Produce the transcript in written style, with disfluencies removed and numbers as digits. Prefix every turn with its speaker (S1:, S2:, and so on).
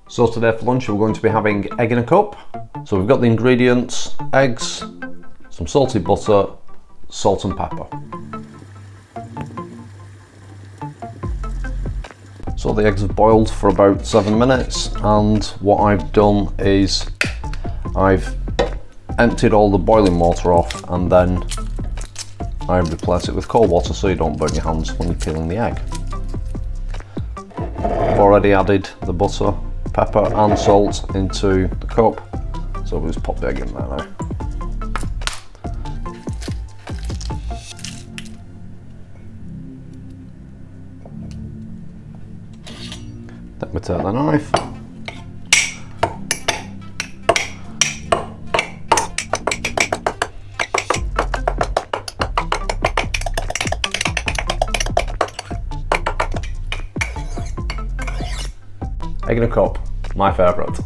S1: So today for lunch we're going to be having egg in a cup. So we've got the ingredients: eggs, some salted butter, salt and pepper. So the eggs have boiled for about 7 minutes, and what I've done is I've emptied all the boiling water off, and then I replace it with cold water so you don't burn your hands when you're peeling the egg. I've already added the butter, pepper and salt into the cup, so we'll just pop the egg in there now. Then we take the knife, egg in a cup, my favourite.